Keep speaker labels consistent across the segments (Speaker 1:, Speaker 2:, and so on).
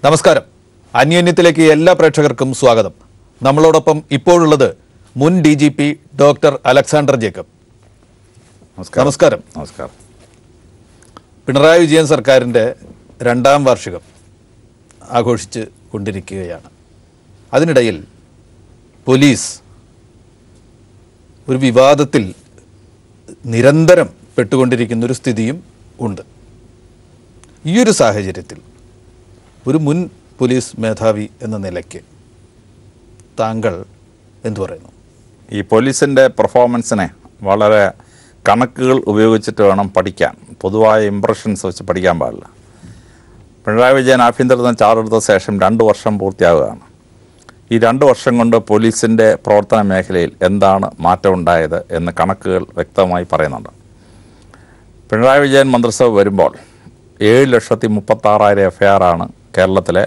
Speaker 1: നമസ്കാരം. അന്യോന്യത്തിലേക്ക് എല്ലാ പ്രേക്ഷകർക്കും സ്വാഗതം. നമ്മളോടൊപ്പം ഇപ്പോഴുള്ളത് മുൻ DGP ഡോക്ടർ അലക്സാണ്ടർ ജേക്കബ്. നമസ്കാരം.
Speaker 2: നമസ്കാരം.
Speaker 1: പിണറായി വിജയൻ സർക്കാരിൻ്റെ 2ാം വാർഷികം ആഘോഷിച്ച് കൊണ്ടിരിക്കുകയാണ്. അതിനിടയിൽ പോലീസ് ഒരു വിവാദത്തിൽ നിരന്തരം പെട്ടുകൊണ്ടിരിക്കുന്നൊരു സ്ഥിതിയും ഉണ്ട്. ഈയൊരു സാഹചര്യത്തിൽ ഒരു മുൻ പോലീസ് മേധാവി എന്ന നിലയ്ക്ക് താങ്കൾ എന്തു പറയുന്നു?
Speaker 2: ഈ പോലീസിൻ്റെ പെർഫോമൻസിനെ വളരെ കണക്കുകൾ ഉപയോഗിച്ചിട്ട് വേണം പഠിക്കാൻ. പൊതുവായ ഇംപ്രഷൻസ് വെച്ച് പഠിക്കാൻ പാടില്ല. പിണറായി വിജയൻ ആഭ്യന്തര ചാർജെടുത്ത ശേഷം 2 വർഷം പൂർത്തിയാവുകയാണ്. ഈ 2 വർഷം കൊണ്ട് പോലീസിൻ്റെ പ്രവർത്തന മേഖലയിൽ എന്താണ് മാറ്റം ഉണ്ടായത് എന്ന് കണക്കുകൾ വ്യക്തമായി പറയുന്നുണ്ട്. പിണറായി വിജയൻ മന്ത്രിസഭ വരുമ്പോൾ 7,36,000 FIR ആണ് കേരളത്തിലെ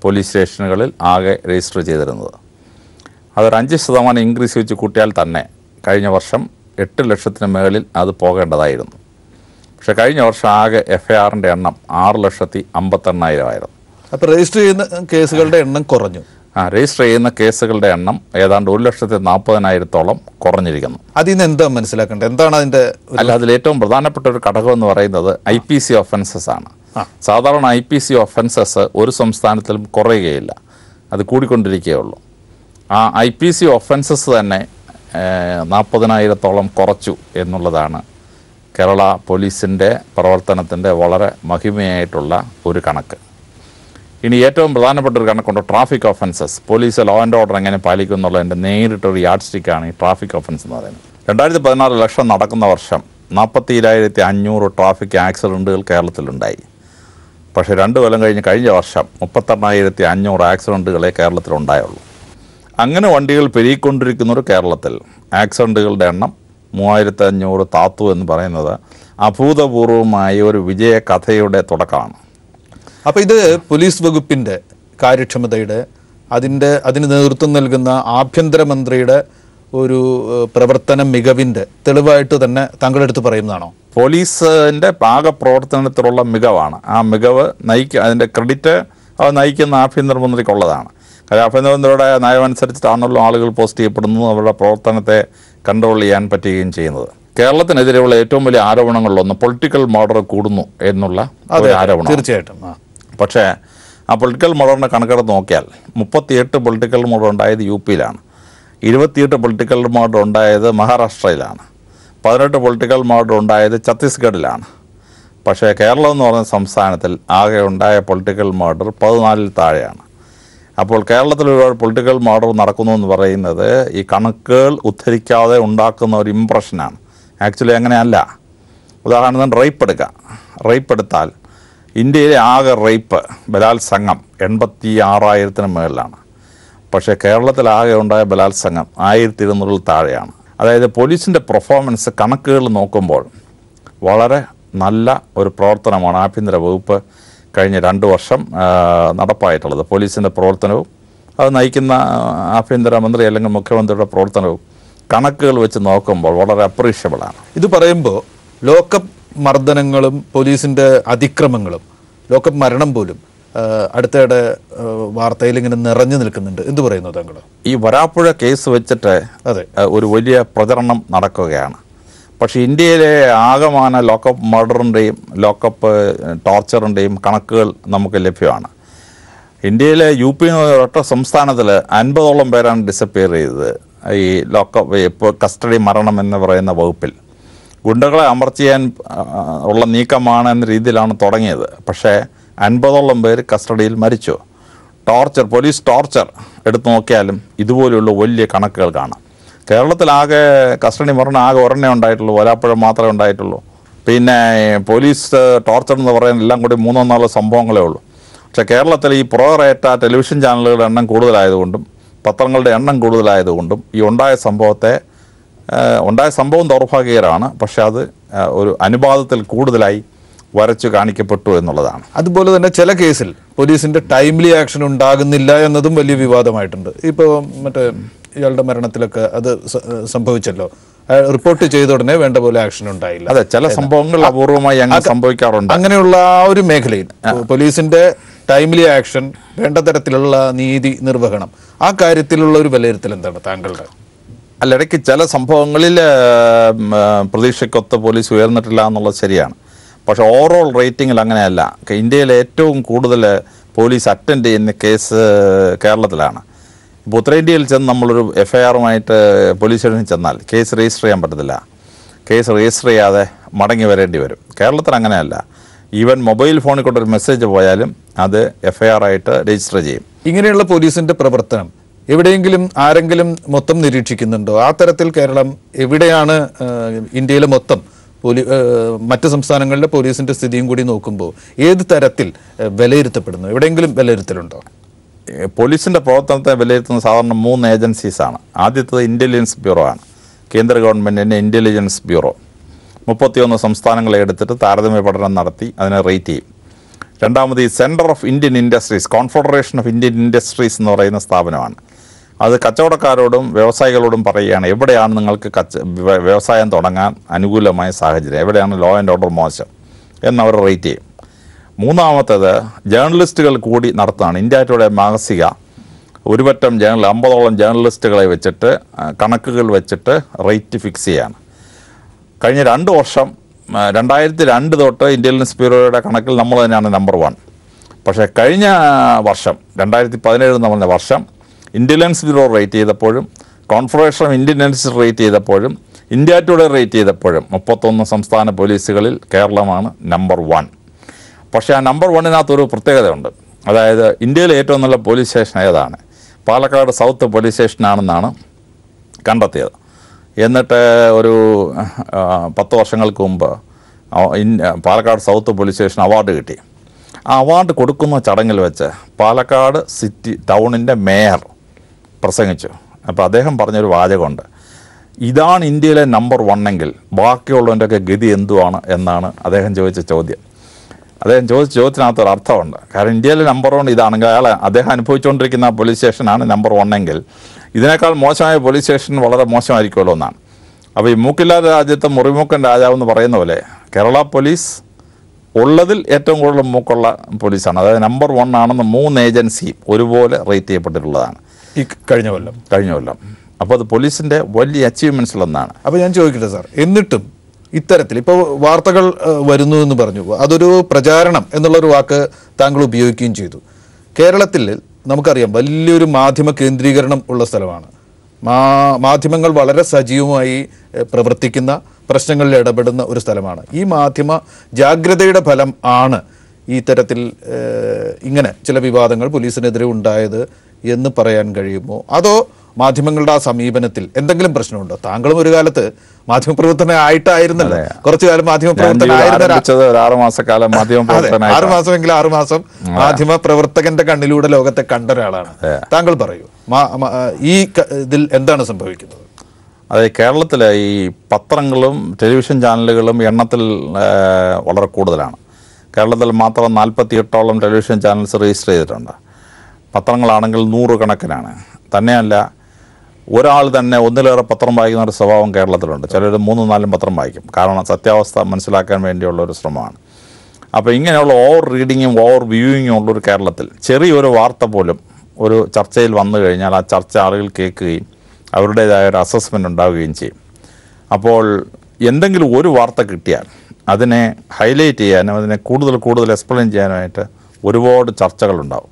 Speaker 2: പോലീസ് സ്റ്റേഷനുകളിൽ ആകെ രജിസ്റ്റർ ചെയ്തിരുന്നത്. അതൊരു 5% ഇൻക്രീസ് വെച്ച് കൂട്ടിയാൽ തന്നെ കഴിഞ്ഞ വർഷം 8 ലക്ഷത്തിന് മുകളിൽ അത് പോകേണ്ടതായിരുന്നു. പക്ഷേ കഴിഞ്ഞ വർഷം ആകെ FIRൻ്റെ എണ്ണം 6,58,000 ആയിരുന്നു.
Speaker 1: അപ്പോൾ രജിസ്റ്റർ ചെയ്യുന്ന കേസുകളുടെ എണ്ണം കുറഞ്ഞു.
Speaker 2: രജിസ്റ്റർ ചെയ്യുന്ന കേസുകളുടെ എണ്ണം ഏതാണ്ട് 1,40,40,000-ഓളം കുറഞ്ഞിരിക്കുന്നു.
Speaker 1: അതിൽ നിന്ന് എന്താ മനസ്സിലാക്കേണ്ടത്? എന്താണ് അതിൻ്റെ
Speaker 2: അതിൽ ഏറ്റവും പ്രധാനപ്പെട്ട ഒരു ഘടകം എന്ന് പറയുന്നത് IPC ഒഫൻസസ് ആണ്. സാധാരണ IPC ഒഫൻസസ് ഒരു സംസ്ഥാനത്തിലും കുറയുകയില്ല, അത് കൂടിക്കൊണ്ടിരിക്കുകയുള്ളൂ. ആ IPC ഒഫൻസസ് തന്നെ 40,000-ഓളം കുറച്ചു എന്നുള്ളതാണ് കേരള പോലീസിൻ്റെ പ്രവർത്തനത്തിൻ്റെ വളരെ മഹിമയായിട്ടുള്ള ഒരു കണക്ക്. ഇനി ഏറ്റവും പ്രധാനപ്പെട്ട ഒരു കണക്കുണ്ട് traffic offences. Police law and order എങ്ങനെ പാലിക്കും എന്നുള്ളതിൻ്റെ നേരിട്ടൊരു യാഡ് സ്റ്റിക്കാണ് ഈ ട്രാഫിക് ഒഫൻസ് എന്ന് പറയുന്നത്. 2016 ഇലക്ഷൻ നടക്കുന്ന വർഷം 47,500 ട്രാഫിക് ആക്സിഡൻറ്റുകൾ കേരളത്തിലുണ്ടായി. പക്ഷേ 2 കൊല്ലം കഴിഞ്ഞ വർഷം 38,500 ആക്സിഡൻറ്റുകളെ കേരളത്തിലുണ്ടായുള്ളൂ. അങ്ങനെ വണ്ടികൾ പെരുകിക്കൊണ്ടിരിക്കുന്നൊരു കേരളത്തിൽ ആക്സിഡൻറ്റുകളുടെ എണ്ണം 3,500 താത്തു എന്ന് പറയുന്നത് അഭൂതപൂർവമായ ഒരു വിജയ കഥയുടെ തുടക്കമാണ്.
Speaker 1: അപ്പോൾ ഇത് പോലീസ് വകുപ്പിൻ്റെ കാര്യക്ഷമതയുടെ അതിന് നേതൃത്വം നൽകുന്ന ആഭ്യന്തരമന്ത്രിയുടെ ഒരു പ്രവർത്തന മികവിൻ്റെ തെളിവായിട്ട് തന്നെ താങ്കളെടുത്ത് പറയുന്നതാണോ?
Speaker 2: പോലീസിൻ്റെ പാക പ്രവർത്തനത്തിലുള്ള മികവാണ്. ആ മികവ് അതിൻ്റെ ക്രെഡിറ്റ് അത് നയിക്കുന്ന ആഭ്യന്തരമന്ത്രിക്കുള്ളതാണ്. കാര്യം ആഭ്യന്തരമന്ത്രിയുടെ നയമനുസരിച്ചിട്ടാണല്ലോ ആളുകൾ പോസ്റ്റ് ചെയ്യപ്പെടുന്നത്, അവരുടെ പ്രവർത്തനത്തെ കൺട്രോൾ ചെയ്യാൻ പറ്റുകയും ചെയ്യുന്നത്. കേരളത്തിനെതിരെയുള്ള ഏറ്റവും വലിയ ആരോപണങ്ങളിലൊന്ന് പൊളിറ്റിക്കൽ മർഡർ കൂടുന്നു എന്നുള്ള ഒരു ആരോപണം.
Speaker 1: തീർച്ചയായിട്ടും.
Speaker 2: പക്ഷേ ആ പൊളിറ്റിക്കൽ മർഡറിൻ്റെ കണക്കെടുത്ത് നോക്കിയാൽ 38 പൊളിറ്റിക്കൽ മർഡർ ഉണ്ടായത് UP-യിലാണ്, 28 പൊളിറ്റിക്കൽ മർഡർ ഉണ്ടായത് മഹാരാഷ്ട്രയിലാണ്, 18 പൊളിറ്റിക്കൽ മർഡർ ഉണ്ടായത് ഛത്തീസ്ഗഡിലാണ്. പക്ഷേ കേരളം എന്ന് പറയുന്ന സംസ്ഥാനത്തിൽ ആകെ ഉണ്ടായ പൊളിറ്റിക്കൽ മർഡർ 14-ൽ താഴെയാണ്. അപ്പോൾ കേരളത്തിൽ ഒരുപാട് പൊളിറ്റിക്കൽ മർഡർ നടക്കുന്നു എന്ന് പറയുന്നത് ഈ കണക്കുകൾ ഉദ്ധരിക്കാതെ ഉണ്ടാക്കുന്ന ഒരു ഇംപ്രഷനാണ്. ആക്ച്വലി അങ്ങനെയല്ല. ഉദാഹരണത്തിന് റേപ്പ് എടുക്കുക. റേപ്പ് എടുത്താൽ ഇന്ത്യയിലെ ആകെ റേപ്പ് ബലാത്സംഗം 86,000-ന് മുകളിലാണ്. പക്ഷേ കേരളത്തിലാകെ ഉണ്ടായ ബലാത്സംഗം 1,200-ൽ താഴെയാണ്. അതായത് പോലീസിൻ്റെ പെർഫോമൻസ് കണക്കുകൾ നോക്കുമ്പോൾ വളരെ നല്ല ഒരു പ്രവർത്തനമാണ് ആഭ്യന്തര വകുപ്പ് കഴിഞ്ഞ 2 വർഷം നടപ്പായിട്ടുള്ളത്. പോലീസിൻ്റെ പ്രവർത്തനവും അത് നയിക്കുന്ന ആഭ്യന്തരമന്ത്രി അല്ലെങ്കിൽ മുഖ്യമന്ത്രിയുടെ പ്രവർത്തനവും കണക്കുകൾ വെച്ച് നോക്കുമ്പോൾ വളരെ അപ്രീഷ്യബിളാണ്.
Speaker 1: ഇത് പറയുമ്പോൾ ലോക്കപ്പ് മർദ്ദനങ്ങളും പോലീസിൻ്റെ അതിക്രമങ്ങളും ലോക്കപ്പ് മരണം പോലും അടുത്തിടെ വാർത്തയിൽ ഇങ്ങനെ നിറഞ്ഞു നിൽക്കുന്നുണ്ട്. എന്ത് പറയുന്നു താങ്കൾ?
Speaker 2: ഈ വരാപ്പുഴ കേസ് വെച്ചിട്ട് ഒരു വലിയ പ്രചരണം നടക്കുകയാണ്. പക്ഷേ ഇന്ത്യയിലെ ആകമാന ലോക്കപ്പ് മർഡറിൻ്റെയും ലോക്കപ്പ് ടോർച്ചറിൻ്റെയും കണക്കുകൾ നമുക്ക് ലഭ്യമാണ്. ഇന്ത്യയിലെ UP ഒറ്റ സംസ്ഥാനത്തിൽ 50ഓളം പേരാണ് ഡിസപ്പിയർ ചെയ്തത് ഈ ലോക്കപ്പ് ഇപ്പോൾ കസ്റ്റഡി മരണം എന്ന് പറയുന്ന വകുപ്പിൽ. ഗുണ്ടകളെ അമർച്ച ചെയ്യാൻ ഉള്ള നീക്കമാണ് എന്ന രീതിയിലാണ് തുടങ്ങിയത്. പക്ഷേ 50ഓളം പേര് കസ്റ്റഡിയിൽ മരിച്ചു. പോലീസ് ടോർച്ചർ എടുത്തു നോക്കിയാലും ഇതുപോലെയുള്ള വലിയ കണക്കുകൾ കാണാം. കേരളത്തിലാകെ കസ്റ്റഡി മരണം ആകെ ഒരെണ്ണേ ഉണ്ടായിട്ടുള്ളൂ, വരാപ്പുഴ മാത്രമേ ഉണ്ടായിട്ടുള്ളൂ. പിന്നെ പോലീസ് ടോർച്ചർ എന്ന് പറയുന്ന എല്ലാം കൂടി 3-4 സംഭവങ്ങളേ ഉള്ളൂ. പക്ഷേ കേരളത്തിൽ ഈ പുറകേറ്റ ടെലിവിഷൻ ചാനലുകളുടെ എണ്ണം കൂടുതലായതുകൊണ്ടും പത്രങ്ങളുടെ എണ്ണം കൂടുതലായതുകൊണ്ടും ഈ ഉണ്ടായ സംഭവം ദൗർഭാഗ്യകരമാണ്. പക്ഷെ അത് ഒരു അനുപാതത്തിൽ കൂടുതലായി വരച്ചു കാണിക്കപ്പെട്ടു എന്നുള്ളതാണ്.
Speaker 1: അതുപോലെ തന്നെ ചില കേസിൽ പോലീസിൻ്റെ ടൈംലി ആക്ഷൻ ഉണ്ടാകുന്നില്ല എന്നതും വലിയ വിവാദമായിട്ടുണ്ട്. ഇപ്പോൾ മറ്റേ ഇയാളുടെ മരണത്തിലൊക്കെ അത് സംഭവിച്ചല്ലോ. റിപ്പോർട്ട് ചെയ്ത ഉടനെ വേണ്ട പോലെ ആക്ഷൻ ഉണ്ടായില്ല.
Speaker 2: അതെ, ചില സംഭവങ്ങൾ അപൂർവമായി അങ്ങനെ സംഭവിക്കാറുണ്ട്.
Speaker 1: അങ്ങനെയുള്ള ആ ഒരു മേഖലയിൽ പോലീസിന്റെ ടൈംലി ആക്ഷൻ, വേണ്ട തരത്തിലുള്ള നീതി നിർവഹണം, ആ കാര്യത്തിലുള്ള ഒരു വിലയിരുത്തൽ എന്താണ് താങ്കളുടെ?
Speaker 2: അല്ല, ഇടയ്ക്ക് ചില സംഭവങ്ങളിൽ പ്രതീക്ഷയ്ക്കൊത്ത് പോലീസ് ഉയർന്നിട്ടില്ല എന്നുള്ളത് ശരിയാണ്. പക്ഷേ ഓവറോൾ റേറ്റിങ്ങിൽ അങ്ങനെയല്ല. ഇന്ത്യയിൽ ഏറ്റവും കൂടുതൽ പോലീസ് അറ്റൻഡ് ചെയ്യുന്ന കേസ് കേരളത്തിലാണ്. ഇപ്പോൾ ഉത്തരേന്ത്യയിൽ ചെന്ന് നമ്മളൊരു FIR-ഉമായിട്ട് പോലീസ് സ്റ്റേഷനിൽ ചെന്നാൽ കേസ് രജിസ്റ്റർ ചെയ്യാൻ പറ്റത്തില്ല. കേസ് രജിസ്റ്റർ ചെയ്യാതെ മടങ്ങി വരേണ്ടി വരും. കേരളത്തിൽ അങ്ങനെയല്ല. ഈവൻ മൊബൈൽ ഫോണിൽ കൊണ്ടൊരു മെസ്സേജ് പോയാലും അത് FIR ആയിട്ട് രജിസ്റ്റർ ചെയ്യും.
Speaker 1: ഇങ്ങനെയുള്ള പോലീസിന്റെ പ്രവർത്തനം എവിടെയെങ്കിലും ആരെങ്കിലും മൊത്തം നിരീക്ഷിക്കുന്നുണ്ടോ? ആ തരത്തിൽ കേരളം എവിടെയാണ് ഇന്ത്യയിലെ മൊത്തം മറ്റ് സംസ്ഥാനങ്ങളിലെ പോലീസിന്റെ സ്ഥിതിയും കൂടി നോക്കുമ്പോൾ ഏത് തരത്തിൽ വിലയിരുത്തപ്പെടുന്നു? എവിടെയെങ്കിലും വിലയിരുത്തലുണ്ടോ?
Speaker 2: പോലീസിൻ്റെ പ്രവർത്തനത്തെ വിലയിരുത്തുന്ന സാധാരണ 3 ഏജൻസീസാണ്. ആദ്യത്തേത് ഇൻ്റലിജൻസ് ബ്യൂറോ ആണ്. കേന്ദ്ര ഗവൺമെൻറ്റിൻ്റെ ഇൻ്റലിജൻസ് ബ്യൂറോ 31 സംസ്ഥാനങ്ങളെ എടുത്തിട്ട് താരതമ്യ പഠനം നടത്തി അതിനെ റേറ്റ് ചെയ്യും. രണ്ടാമത് ഈ centre of Indian industries, confederation of Indian industries എന്ന് പറയുന്ന സ്ഥാപനമാണ്. അത് കച്ചവടക്കാരോടും വ്യവസായികളോടും പറയുകയാണ് എവിടെയാണ് നിങ്ങൾക്ക് വ്യവസായം തുടങ്ങാൻ അനുകൂലമായ സാഹചര്യം, എവിടെയാണ് ലോ ആൻഡ് ഓർഡർ മോശം എന്നവർ റേറ്റ് ചെയ്യും. മൂന്നാമത്തേത് ജേർണലിസ്റ്റുകൾ കൂടി നടത്തുന്നതാണ്. ഇന്ത്യ ടുഡേ മാസിക ഒരുപറ്റം 50ഓളം ജേർണലിസ്റ്റുകളെ വെച്ചിട്ട് കണക്കുകൾ വെച്ചിട്ട് റേറ്റ് ഫിക്സ് ചെയ്യാണ്. കഴിഞ്ഞ 2 വർഷം 2002 തൊട്ട് ഇൻ്റലിജൻസ് ബ്യൂറോയുടെ കണക്കിൽ നമ്മൾ തന്നെയാണ് നമ്പർ 1. പക്ഷേ കഴിഞ്ഞ വർഷം 2017 എന്ന് പറഞ്ഞ വർഷം ഇൻ്റലിജൻസ് ബ്യൂറോ റേറ്റ് ചെയ്തപ്പോഴും confederation of Indian industries rate ചെയ്തപ്പോഴും ഇന്ത്യ ടുഡേ റേറ്റ് ചെയ്തപ്പോഴും 31 സംസ്ഥാന പോലീസുകളിൽ കേരളമാണ് നമ്പർ 1. പക്ഷേ ആ നമ്പർ 1-നകത്തൊരു പ്രത്യേകതയുണ്ട്. അതായത് ഇന്ത്യയിലെ ഏറ്റവും നല്ല പോലീസ് സ്റ്റേഷൻ ഏതാണ്? പാലക്കാട് സൗത്ത് പോലീസ് സ്റ്റേഷനാണെന്നാണ് കണ്ടെത്തിയത്. എന്നിട്ട് ഒരു 10 വർഷങ്ങൾക്ക് മുമ്പ് Palakkad south police station award കിട്ടി. ആ അവാർഡ് കൊടുക്കുന്ന ചടങ്ങിൽ വെച്ച് പാലക്കാട് ടൗണിൻ്റെ മേയർ പ്രസംഗിച്ചു. അപ്പോൾ അദ്ദേഹം പറഞ്ഞൊരു വാചകമുണ്ട്, ഇതാണ് ഇന്ത്യയിലെ നമ്പർ 1 എങ്കിൽ ബാക്കിയുള്ളവൻ്റെയൊക്കെ ഗതി എന്തുവാണ് എന്നാണ് അദ്ദേഹം ചോദിച്ച ചോദ്യം. അദ്ദേഹം ചോദിച്ച ചോദ്യത്തിനകത്തൊരു അർത്ഥമുണ്ട്. കാരണം ഇന്ത്യയിലെ നമ്പർ 1 ഇതാണെങ്കിൽ അദ്ദേഹം അനുഭവിച്ചുകൊണ്ടിരിക്കുന്ന പോലീസ് സ്റ്റേഷനാണ് നമ്പർ 1 എങ്കിൽ ഇതിനേക്കാൾ മോശമായ പോലീസ് സ്റ്റേഷൻ വളരെ മോശമായിരിക്കുമല്ലോ എന്നാണ്. അപ്പോൾ ഈ മൂക്കില്ലാത്ത രാജ്യത്ത് മുറിമൂക്കൻ രാജാവ് എന്ന് പറയുന്ന പോലെ കേരള പോലീസ് ഉള്ളതിൽ ഏറ്റവും കൂടുതൽ മൂക്കുള്ള പോലീസാണ്. അതായത് നമ്പർ 1 ആണെന്ന് 3 ഏജൻസി ഒരുപോലെ റേറ്റ് ചെയ്യപ്പെട്ടിട്ടുള്ളതാണ്
Speaker 1: ഈ കഴിഞ്ഞ കൊല്ലം.
Speaker 2: അപ്പോൾ അത് പോലീസിൻ്റെ വലിയ അച്ചീവ്മെൻറ്റ്സിലൊന്നാണ്.
Speaker 1: അപ്പോൾ ഞാൻ ചോദിക്കട്ടെ സാർ, എന്നിട്ടും ഇത്തരത്തിൽ ഇപ്പോൾ വാർത്തകൾ വരുന്നു എന്ന് പറഞ്ഞു, അതൊരു പ്രചാരണം എന്നുള്ളൊരു വാക്ക് താങ്കൾ ഉപയോഗിക്കുകയും ചെയ്തു. കേരളത്തിൽ നമുക്കറിയാം വലിയൊരു മാധ്യമ കേന്ദ്രീകരണം ഉള്ള സ്ഥലമാണ്. മാധ്യമങ്ങൾ വളരെ സജീവമായി പ്രവർത്തിക്കുന്ന, പ്രശ്നങ്ങളിൽ ഇടപെടുന്ന ഒരു സ്ഥലമാണ്. ഈ മാധ്യമ ജാഗ്രതയുടെ ഫലം ആണ് ഈ തരത്തിൽ ഇങ്ങനെ ചില വിവാദങ്ങൾ പോലീസിനെതിരെ ഉണ്ടായത് എന്ന് പറയാൻ കഴിയുമോ? അതോ മാധ്യമങ്ങളുടെ ആ സമീപനത്തിൽ എന്തെങ്കിലും പ്രശ്നമുണ്ടോ? താങ്കളും ഒരു കാലത്ത് മാധ്യമപ്രവർത്തനം ആയിട്ടായിരുന്നല്ലോ, കുറച്ചു കാലം മാധ്യമപ്രവർത്തനായിരുന്ന
Speaker 2: 6 മാസക്കാലം
Speaker 1: 6 മാസമെങ്കിലും 6 മാസം മാധ്യമ പ്രവർത്തകന്റെ കണ്ണിലൂടെ ലോകത്തെ കണ്ട ഒരാളാണ്. താങ്കൾ പറയൂ, ഈ ഇതിൽ എന്താണ് സംഭവിക്കുന്നത്?
Speaker 2: അതെ, കേരളത്തിലെ ഈ പത്രങ്ങളും ടെലിവിഷൻ ചാനലുകളും എണ്ണത്തിൽ വളരെ കൂടുതലാണ്. കേരളത്തിൽ മാത്രം 48ഓളം ടെലിവിഷൻ ചാനൽസ് രജിസ്റ്റർ ചെയ്തിട്ടുണ്ട്. പത്രങ്ങളാണെങ്കിൽ 100 കണക്കിനാണ്. തന്നെയല്ല, ഒരാൾ തന്നെ ഒന്നിലേറെ പത്രം വായിക്കുന്ന ഒരു സ്വഭാവം കേരളത്തിലുണ്ട്. ചിലർ 3-4 പത്രം വായിക്കും. കാരണം സത്യാവസ്ഥ മനസ്സിലാക്കാൻ വേണ്ടിയുള്ള ഒരു ശ്രമമാണ്. അപ്പോൾ ഇങ്ങനെയുള്ള ഓവർ റീഡിങ്ങും ഓവർ വ്യൂയിങ്ങും ഉള്ളൊരു കേരളത്തിൽ ചെറിയൊരു വാർത്ത പോലും ഒരു ചർച്ചയിൽ വന്നു കഴിഞ്ഞാൽ ആ ചർച്ച ആളുകൾ കേൾക്കുകയും അവരുടേതായ ഒരു അസസ്മെൻ്റ് ഉണ്ടാവുകയും ചെയ്യും. അപ്പോൾ എന്തെങ്കിലും ഒരു വാർത്ത കിട്ടിയാൽ അതിനെ ഹൈലൈറ്റ് ചെയ്യാനും അതിനെ കൂടുതൽ എക്സ്പ്ലെയിൻ ചെയ്യാനായിട്ട് ഒരുപാട് ചർച്ചകളുണ്ടാവും.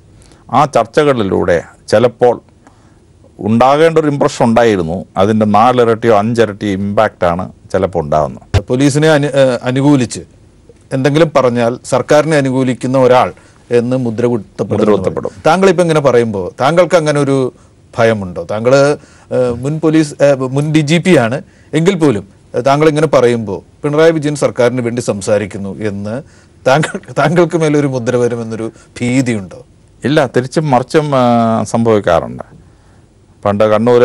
Speaker 2: ആ ചർച്ചകളിലൂടെ ചിലപ്പോൾ ഉണ്ടാകേണ്ട ഒരു ഇംപ്രഷൻ ഉണ്ടായിരുന്നു, അതിൻ്റെ 4 ഇരട്ടിയോ 5 ഇരട്ടി ഇമ്പാക്റ്റാണ് ചിലപ്പോൾ ഉണ്ടാകുന്നത്.
Speaker 1: പോലീസിനെ അനുകൂലിച്ച് എന്തെങ്കിലും പറഞ്ഞാൽ സർക്കാരിനെ അനുകൂലിക്കുന്ന ഒരാൾ എന്ന് മുദ്ര കുത്തപ്പെടും. താങ്കളിപ്പോൾ ഇങ്ങനെ പറയുമ്പോൾ താങ്കൾക്ക് അങ്ങനെ ഒരു ഭയമുണ്ടോ? താങ്കൾ മുൻ DGP ആണ് എങ്കിൽ പോലും താങ്കൾ ഇങ്ങനെ പറയുമ്പോൾ പിണറായി വിജയൻ സർക്കാരിന് വേണ്ടി സംസാരിക്കുന്നു എന്ന് താങ്കൾക്ക് മേലൊരു മുദ്ര വരുമെന്നൊരു ഭീതിയുണ്ടോ?
Speaker 2: ഇല്ല, തിരിച്ചും മറിച്ചും സംഭവിക്കാറുണ്ട്. പണ്ട് കണ്ണൂർ